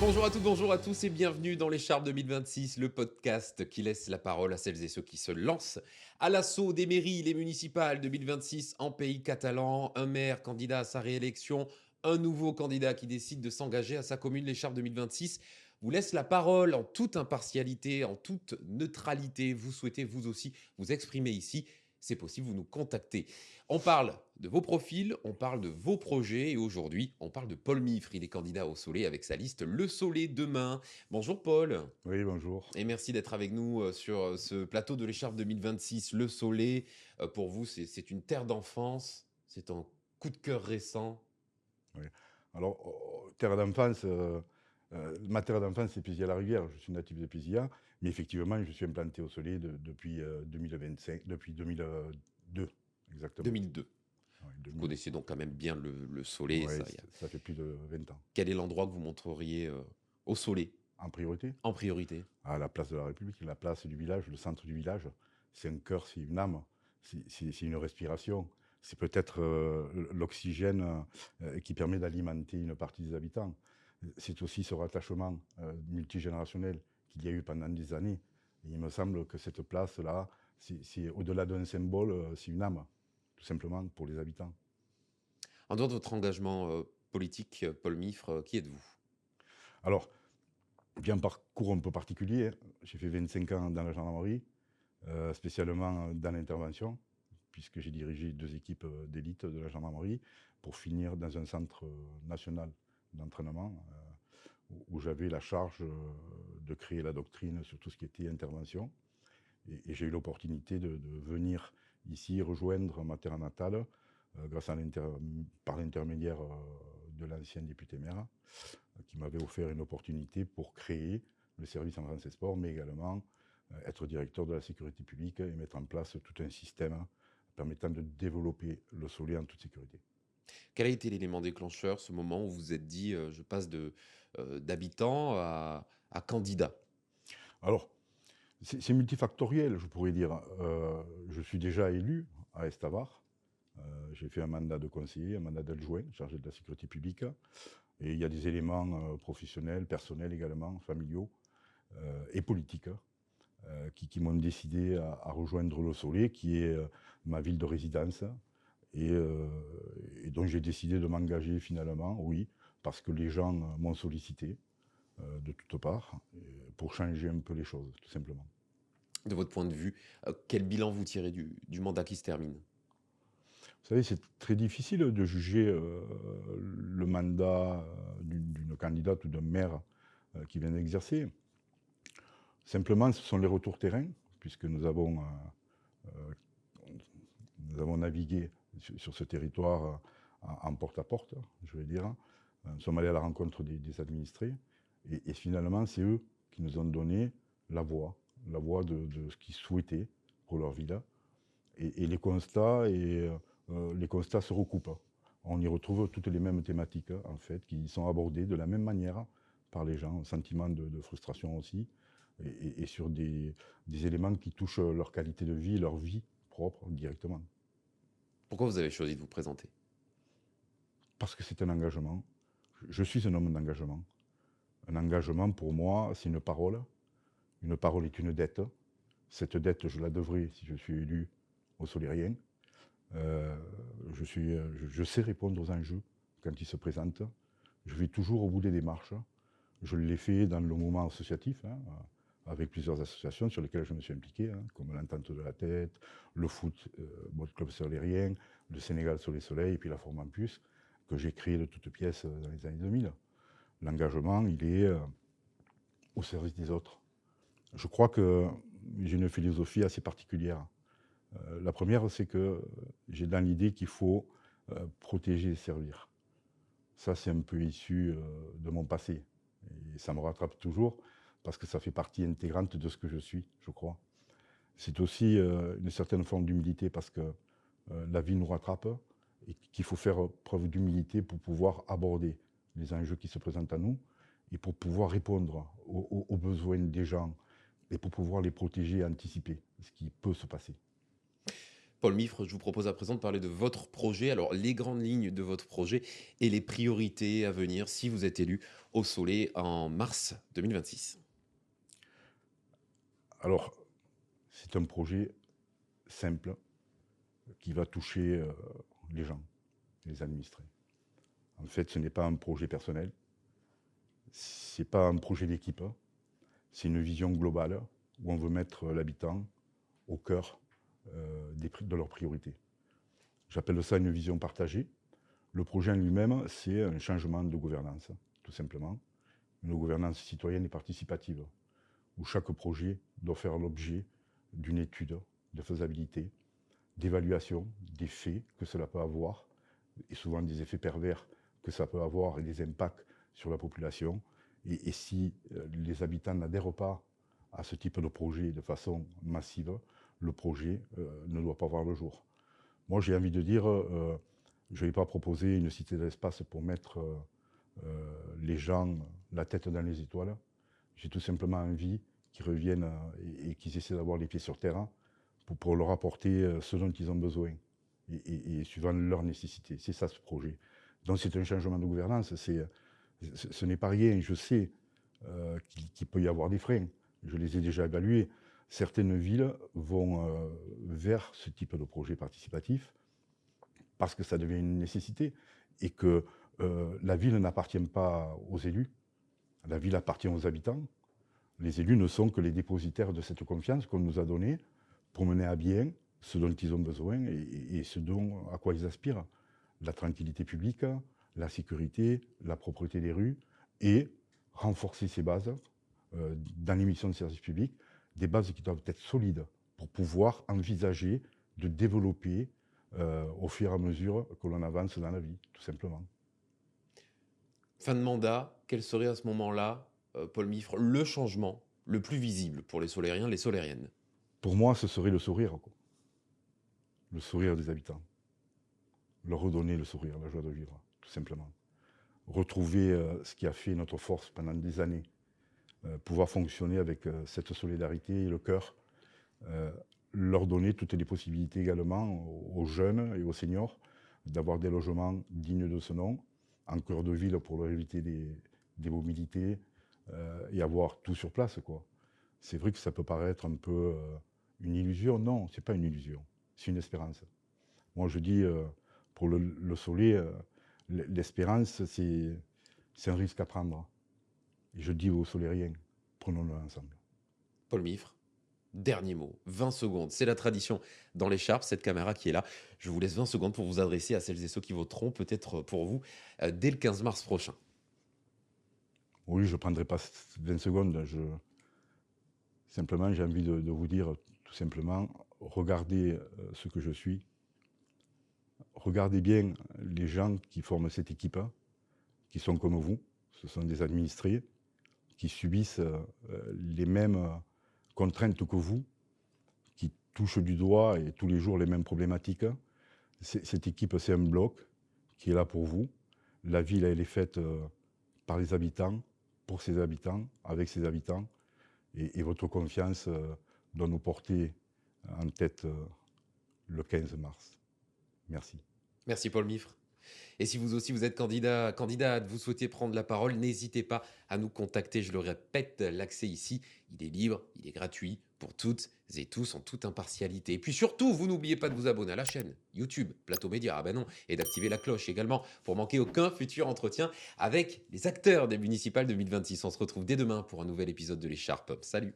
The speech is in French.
Bonjour à toutes, bonjour à tous et bienvenue dans l'écharpe 2026, le podcast qui laisse la parole à celles et ceux qui se lancent à l'assaut des mairies, les municipales 2026 en pays catalan, un maire candidat à sa réélection, un nouveau candidat qui décide de s'engager à sa commune. L'écharpe 2026 vous laisse la parole en toute impartialité, en toute neutralité. Vous souhaitez vous aussi vous exprimer ici, c'est possible, vous nous contactez. On parle de vos profils, on parle de vos projets et aujourd'hui, on parle de Paul Mifre. Il est candidat au Soleil avec sa liste Le Soleil demain. Bonjour Paul Oui, bonjour. et merci d'être avec nous sur ce plateau de l'écharpe 2026. Le Soleil, pour vous, c'est une terre d'enfance, c'est un coup de cœur récent. Oui. Alors, terre d'enfance, ma terre d'enfance, c'est Pézilla-la-Rivière. Je suis natif de Pézilla, mais effectivement, je suis implanté au Soleil depuis 2025, depuis 2002, exactement. 2002. Oui, Vous 2002. connaissez donc quand même bien le Soleil. Oui, ça fait plus de 20 ans. Quel est l'endroit que vous montreriez au Soleil En priorité, en priorité? à la place de la République, la place du village, le centre du village. C'est un cœur, c'est une âme, c'est une respiration. C'est peut-être l'oxygène qui permet d'alimenter une partie des habitants. C'est aussi ce rattachement multigénérationnel qu'il y a eu pendant des années. Et il me semble que cette place-là, c'est au-delà d'un symbole, c'est une âme, tout simplement pour les habitants. En dehors de votre engagement politique, Paul Mifre, qui êtes-vous? Alors, j'ai un parcours un peu particulier. J'ai fait 25 ans dans la gendarmerie, spécialement dans l'intervention, puisque j'ai dirigé 2 équipes d'élite de la gendarmerie, pour finir dans un centre national d'entraînement, où j'avais la charge de créer la doctrine sur tout ce qui était intervention. Et j'ai eu l'opportunité de venir ici rejoindre ma terre natale, grâce par l'intermédiaire de l'ancien député maire, qui m'avait offert une opportunité pour créer le service enfance et sport, mais également être directeur de la sécurité publique et mettre en place tout un système permettant de développer le Soleil en toute sécurité. Quel a été l'élément déclencheur, ce moment où vous vous êtes dit je passe d'habitant à candidat? Alors, c'est multifactoriel, je pourrais dire. Je suis déjà élu à Estavar. J'ai fait un mandat de conseiller, un mandat d'adjoint chargé de la sécurité publique. Et il y a des éléments professionnels, personnels également, familiaux et politiques, qui m'ont décidé à rejoindre le Soleil, qui est ma ville de résidence, et, euh, et dont j'ai décidé de m'engager finalement, oui, parce que les gens m'ont sollicité de toutes parts, pour changer un peu les choses, tout simplement. De votre point de vue, quel bilan vous tirez du mandat qui se termine? Vous savez, c'est très difficile de juger le mandat d'une candidate ou d'un maire qui vient d'exercer. Simplement, ce sont les retours terrain, puisque nous avons navigué sur ce territoire en porte-à-porte, je vais dire. Nous sommes allés à la rencontre des administrés. Et finalement, c'est eux qui nous ont donné la voix de ce qu'ils souhaitaient pour leur ville. Et les constats se recoupent. On y retrouve toutes les mêmes thématiques, en fait, qui sont abordées de la même manière par les gens, un sentiment de frustration aussi, et sur des éléments qui touchent leur qualité de vie, leur vie propre directement. Pourquoi vous avez choisi de vous présenter? Parce que c'est un engagement. Je suis un homme d'engagement. Un engagement, pour moi, c'est une parole. Une parole est une dette. Cette dette, je la devrai si je suis élu aux Solériens. Je sais répondre aux enjeux quand ils se présentent. Je vais toujours au bout des démarches. Je l'ai fait dans le mouvement associatif, avec plusieurs associations sur lesquelles je me suis impliqué, comme l'Entente de la Tête, le Foot Ball Club Solérien, le Sénégal Soleil Soleil, et puis la Formampus, que j'ai créé de toutes pièces dans les années 2000. L'engagement, il est au service des autres. Je crois que j'ai une philosophie assez particulière. La première, c'est que j'ai dans l'idée qu'il faut protéger et servir. Ça, c'est un peu issu de mon passé. Et ça me rattrape toujours parce que ça fait partie intégrante de ce que je suis, je crois. C'est aussi une certaine forme d'humilité parce que la vie nous rattrape et qu'il faut faire preuve d'humilité pour pouvoir aborder les enjeux qui se présentent à nous et pour pouvoir répondre aux besoins des gens et pour pouvoir les protéger et anticiper ce qui peut se passer. Paul Mifre, je vous propose à présent de parler de votre projet. Alors, les grandes lignes de votre projet et les priorités à venir si vous êtes élu au Soleil en mars 2026. Alors, c'est un projet simple qui va toucher les gens, les administrés. En fait, ce n'est pas un projet personnel, ce n'est pas un projet d'équipe, c'est une vision globale où on veut mettre l'habitant au cœur de leurs priorités. J'appelle ça une vision partagée. Le projet en lui-même, c'est un changement de gouvernance, tout simplement. Une gouvernance citoyenne et participative, où chaque projet doit faire l'objet d'une étude de faisabilité, d'évaluation des faits que cela peut avoir, et souvent des effets pervers que ça peut avoir et des impacts sur la population. Et si les habitants n'adhèrent pas à ce type de projet de façon massive, le projet ne doit pas voir le jour. Moi, j'ai envie de dire, je ne vais pas proposer une cité de l'espace pour mettre les gens la tête dans les étoiles. J'ai tout simplement envie qu'ils reviennent et qu'ils essaient d'avoir les pieds sur terre pour leur apporter ce dont ils ont besoin et suivant leurs nécessités. C'est ça ce projet. Donc c'est un changement de gouvernance. Ce n'est pas rien. Je sais qu'il peut y avoir des freins. Je les ai déjà évalués. Certaines villes vont vers ce type de projet participatif parce que ça devient une nécessité et que la ville n'appartient pas aux élus. La ville appartient aux habitants. Les élus ne sont que les dépositaires de cette confiance qu'on nous a donnée pour mener à bien ce dont ils ont besoin et ce à quoi ils aspirent. La tranquillité publique, la sécurité, la propreté des rues et renforcer ces bases dans les missions de service public, des bases qui doivent être solides pour pouvoir envisager de développer au fur et à mesure que l'on avance dans la vie, tout simplement. Fin de mandat, quel serait à ce moment-là, Paul Mifre, le changement le plus visible pour les Solériens, les Solériennes? Pour moi, ce serait le sourire, quoi. Le sourire des habitants. Leur redonner le sourire, la joie de vivre, tout simplement. Retrouver ce qui a fait notre force pendant des années. Pouvoir fonctionner avec cette solidarité et le cœur. Leur donner toutes les possibilités également aux jeunes et aux seniors d'avoir des logements dignes de ce nom, en cœur de ville pour leur éviter des mobilités et avoir tout sur place, quoi. C'est vrai que ça peut paraître un peu une illusion. Non, c'est pas une illusion, c'est une espérance. Moi, je dis, pour le Soleil, l'espérance, c'est un risque à prendre. Et je dis aux Solériens, prenons-le ensemble. Paul Mifre, dernier mot, 20 secondes. C'est la tradition dans l'écharpe, cette caméra qui est là. Je vous laisse 20 secondes pour vous adresser à celles et ceux qui voteront, peut-être pour vous, dès le 15 mars prochain. Oui, je ne prendrai pas 20 secondes. Simplement, j'ai envie de vous dire, tout simplement, regardez ce que je suis. Regardez bien les gens qui forment cette équipe, qui sont comme vous. Ce sont des administrés qui subissent les mêmes contraintes que vous, qui touchent du doigt et tous les jours les mêmes problématiques. Cette équipe, c'est un bloc qui est là pour vous. La ville, elle est faite par les habitants, pour ses habitants, avec ses habitants. Et votre confiance doit nous porter en tête le 15 mars. Merci. Merci Paul Mifre. Et si vous aussi vous êtes candidate, vous souhaitez prendre la parole, n'hésitez pas à nous contacter. Je le répète, l'accès ici, il est libre, il est gratuit pour toutes et tous en toute impartialité. Et puis surtout, vous n'oubliez pas de vous abonner à la chaîne YouTube Plateau Média, ah ben non, et d'activer la cloche également pour manquer aucun futur entretien avec les acteurs des municipales 2026. On se retrouve dès demain pour un nouvel épisode de l'écharpe. Salut!